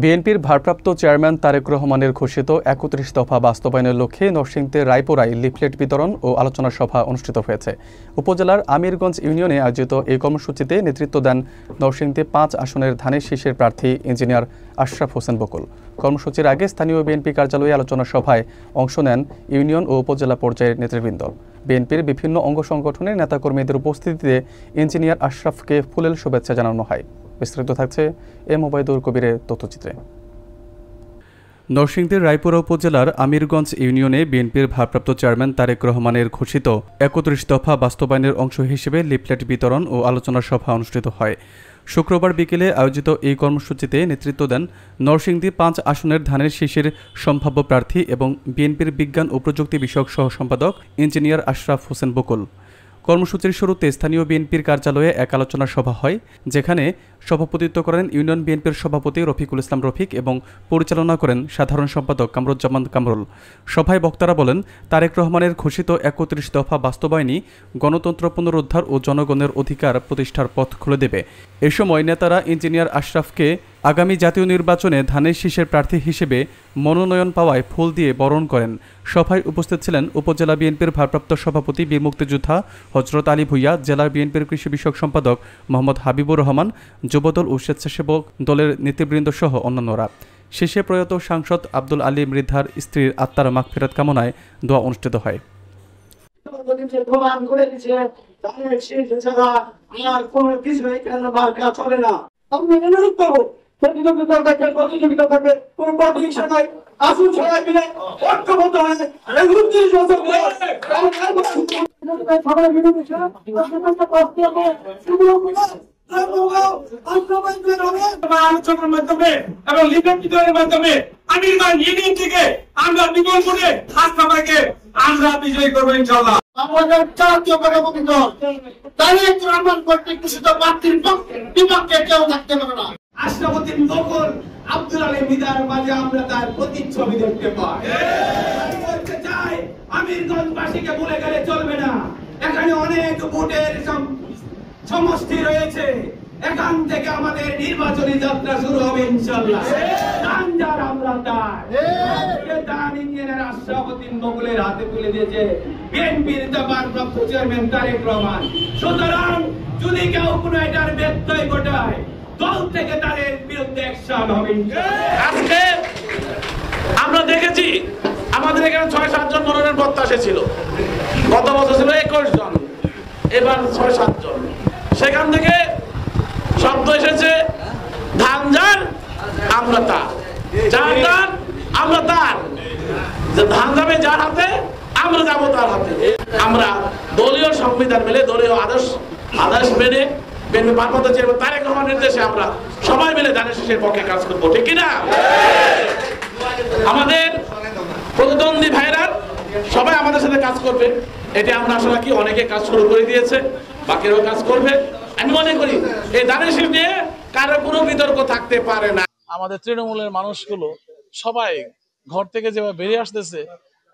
বিএনপির ভারপ্রাপ্ত চেয়ারম্যান তারেক রহমানের ঘোষিত ৩১ দফা বাস্তবায়নের লক্ষ্যে নরসিংদীর রায়পুরায় লিফলেট বিতরণ ও আলোচনা সভা অনুষ্ঠিত হয়েছে। উপজেলার আমিরগঞ্জ ইউনিয়নে আয়োজিত এই কর্মসূচিতে নেতৃত্ব দেন নরসিংদী ৫ আসনের ধানের শীষের প্রার্থী ইঞ্জিনিয়ার আশরাফ হোসেন বকুল। কর্মসূচির আগে স্থানীয় বিএনপি কার্যালয়ে আলোচনা সভায় অংশ নেন ইউনিয়ন ও উপজেলা পর্যায়ের নেতৃবৃন্দ। বিএনপির বিভিন্ন অঙ্গ সংগঠনের নেতাকর্মীদের উপস্থিতিতে ইঞ্জিনিয়ার আশরাফকে ফুলেল শুভেচ্ছা জানানো হয়। বিস্তারিত থাকছে এম ওবায়দুল কবিরের তথ্যচিত্রে। নরসিংদীর রায়পুরা উপজেলার আমিরগঞ্জ ইউনিয়নে বিএনপির ভারপ্রাপ্ত চেয়ারম্যান তারেক রহমানের ঘোষিত ৩১ দফা বাস্তবায়নের অংশ হিসেবে লিফলেট বিতরণ ও আলোচনা সভা অনুষ্ঠিত হয়। শুক্রবার বিকেলে আয়োজিত এই কর্মসূচিতে নেতৃত্ব দেন নরসিংদী ৫ আসনের ধানের শীষের সম্ভাব্য প্রার্থী এবং বিএনপির বিজ্ঞান ও প্রযুক্তি বিষয়ক সহ সম্পাদক ইঞ্জিনিয়ার আশরাফ হোসেন বকুল। কর্মসূচির শুরুতে স্থানীয় বিএনপির কার্যালয়ে এক আলোচনা সভা হয়, যেখানে সভাপতিত্ব করেন ইউনিয়ন বিএনপির সভাপতি রফিকুল ইসলাম রফিক এবং পরিচালনা করেন সাধারণ সম্পাদক কামরুজ্জামান কামরুল। সভায় বক্তারা বলেন, তারেক রহমানের ঘোষিত ৩১ দফা বাস্তবায়নই গণতন্ত্র পুনরুদ্ধার ও জনগণের অধিকার প্রতিষ্ঠার পথ খুলে দেবে। এ সময় নেতারা ইঞ্জিনিয়ার আশরাফকে আগামী জাতীয় নির্বাচনে ধানের শীষের প্রার্থী হিসেবে মনোনয়ন পাওয়ায় ফুল দিয়ে বরণ করেন। সভায় উপস্থিত ছিলেন উপজেলা বিএনপির ভারপ্রাপ্ত সভাপতি বীর মুক্তিযোদ্ধা হযরত আলী ভূঁইয়া, জেলা বিএনপির কৃষি বিষয়ক সম্পাদক মোহাম্মদ হাবিবুর রহমান, যুবদল ও স্বেচ্ছাসেবক দলের নেতৃবৃন্দ সহ অন্যান্যরা। শেষে প্রয়াত সাংসদ আব্দুল আলী মৃধার স্ত্রীর আত্মার মাগফিরাত কামনায় দোয়া অনুষ্ঠিত হয়। প্রতিযোগিতা থাকবে কোন প্রতিযোগিতা নাই। আসুন সবাই মিলে ঐক্যবদ্ধ হয়ে আলোচনার মাধ্যমে এবং লিফলেট বিতরণের মাধ্যমে আমিরগঞ্জ ইউনিয়ন থেকে আমরা বিজয় করে হাসনাবাদকে আমরা বিজয়ী করবো ইনশাআল্লাহ। আমাদের জাতীয় পার্টি দল তারেক রহমান কর্তৃক ঘোষিত প্রার্থীর বিপক্ষে কেউ থাকতে পারে না। আশরাফুদ্দিন বকুল, আব্দুল আলী মৃধার মাঝে আমরা তার প্রতিচ্ছবি দেখতে পাই। বলতে চাই, আমিরগঞ্জবাসীকে ভুলে গেলে চলবে না। এখানে অনেক ভোটের সমষ্টি রয়েছে। এখান থেকে আমাদের নির্বাচনী যাত্রা শুরু হবে ইনশাআল্লাহ। আমরা দান ইঞ্জিনিয়ার আশরাফুদ্দিন বকুলের হাতে তুলে দিয়েছে বিএনপির ভারপ্রাপ্ত চেয়ারম্যান তারেক রহমান। সুতরাং যদি কেউ কোনো এটার ব্যত্যয় ঘটায়, দল থেকে তাদের বিরুদ্ধে অ্যাকশন হবে। আজকে আমরা দেখেছি আমাদের এখানে ৬-৭ জন মনোনয়ন প্রত্যাশী ছিল, গত বছর ছিল ২১ জন, এবার ৬-৭ জন। সেখান থেকে শব্দ এসেছে ধান যার আমরা তার, যার ধান আমরা তার, ধান যাবে যার হাতে আমরা যাবো তার হাতে। আমরা দলীয় সংবিধান মেনে, দলীয় আদর্শ মেনে বিএনপি ভারপ্রাপ্ত চেয়ারম্যান তারেক রহমানের নির্দেশে আমরা সবাই মিলে ধানের শীষের পক্ষে কাজ করবো, ঠিক কিনা? আমাদের প্রতিদ্বন্দ্বী ভাইরা সবাই আমাদের সাথে কাজ করবে, এটা আমরা আসলে কি অনেকে কাজ শুরু করে দিয়েছে, বাকিরাও কাজ করবে। আমি মনে করি এই ধানের শীষ নিয়ে কারো কোনো বিতর্ক থাকতে পারে না। আমাদের তৃণমূলের মানুষগুলো সবাই ঘর থেকে যেভাবে বেরিয়ে আসতেছে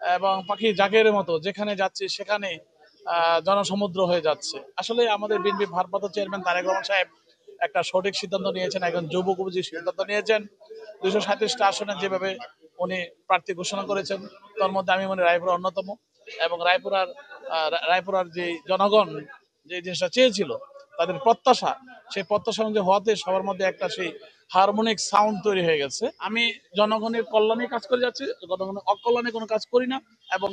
এবং পাখি জাকের মতো যেখানে যাচ্ছে সেখানে জনসমুদ্র হয়ে যাচ্ছে। আসলে আমাদের বিএনপি ভারপ্রাপ্ত চেয়ারম্যান তারেক রহমান সাহেব একটা সঠিক সিদ্ধান্ত নিয়েছেন, একজন যুবক উপযোগী সিদ্ধান্ত নিয়েছেন। ২৩৭টা আসনে যেভাবে উনি প্রার্থী ঘোষণা করেছেন, তার মধ্যে আমি মনে রায়পুরা অন্যতম। এবং রায়পুরার যে জনগণ যে জিনিসটা চেয়েছিল, তাদের প্রত্যাশা, সেই প্রত্যাশা অনুযায়ী হওয়াতে সবার মধ্যে একটা সেই হারমোনিক সাউন্ড তৈরি হয়ে গেছে। আমি জনগণের কল্যাণে কাজ করে যাচ্ছি, জনগণের অকল্যাণে কোনো কাজ করি না এবং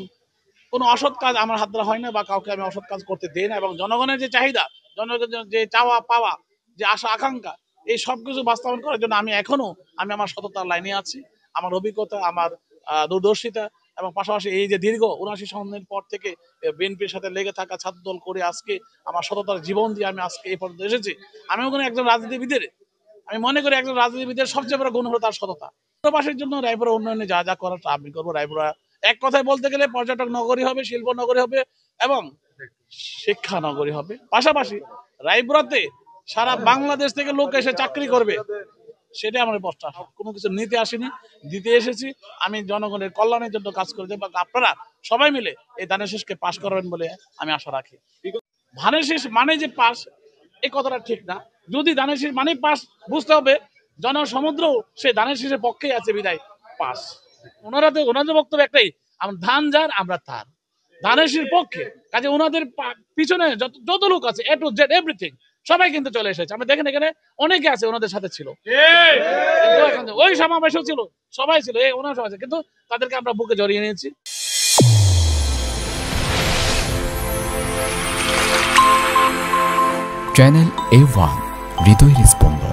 কোনো অসৎ কাজ আমার হাত দ্বারা হয় না বা কাউকে আমি অসৎ কাজ করতে দিই না। এবং জনগণের যে চাহিদা, জনগণের যে চাওয়া পাওয়া, যে আশা আকাঙ্ক্ষা, এই সবকিছু বাস্তবায়ন করার জন্য আমি আমার সততার লাইনে আছি। আমার অভিজ্ঞতা, আমার দূরদর্শিতা এবং পাশাপাশি এই যে দীর্ঘ ৭৯ সনের পর থেকে বিএনপির সাথে লেগে থাকা ছাত্র দল করে আজকে আমার সততার জীবন দিয়ে আমি আজকে এই পর্যন্ত এসেছি। আমি মনে করি একজন রাজনীতিবিদের সবচেয়ে বড় গুণ হলো তার সততা। পাশের জন্য রায়পুরা উন্নয়নে যা যা করার আমি করবো। রায়পুরা এক কথায় বলতে গেলে পর্যটক নগরী হবে, শিল্প নগরী হবে এবং শিক্ষা নগরী হবে। পাশাপাশি রায়পুরাতে সারা বাংলাদেশ থেকে লোক এসে চাকরি করবে, সেটাই আমার প্রত্যাশা। কোনো কিছু নিতে আসিনি, দিতে এসেছি। আমি জনগণের কল্যাণের জন্য কাজ করে দেব। আপনারা সবাই মিলে এই ধানের শীষকে পাশ করবেন বলে আমি আশা রাখি। ধানের শীষ মানে যে পাস, এই কথাটা ঠিক না। যদি ধানের শীষ মানে পাস বুঝতে হবে, জনসমুদ্র সে ধানের শীষের পক্ষেই আছে বিদায় পাস। ওনাদের বক্তব্য একটাই, ধান যার আমরা তার, ধানের শীষের পক্ষে। কাজে ওনাদের পিছনে যত লোক আছে এ টু জেড এভরিথিং সবাই কিন্তু চলে এসেছে। আমরা দেখেন এখানে অনেকে আছে ওনাদের সাথে ছিল, ওই সমাবেশও ছিল, সবাই ছিল, ওনার সবাই আছে, কিন্তু তাদেরকে আমরা বুকে জড়িয়ে নিয়েছি। চ্যানেল A1 হৃদয়ের স্পন্দন।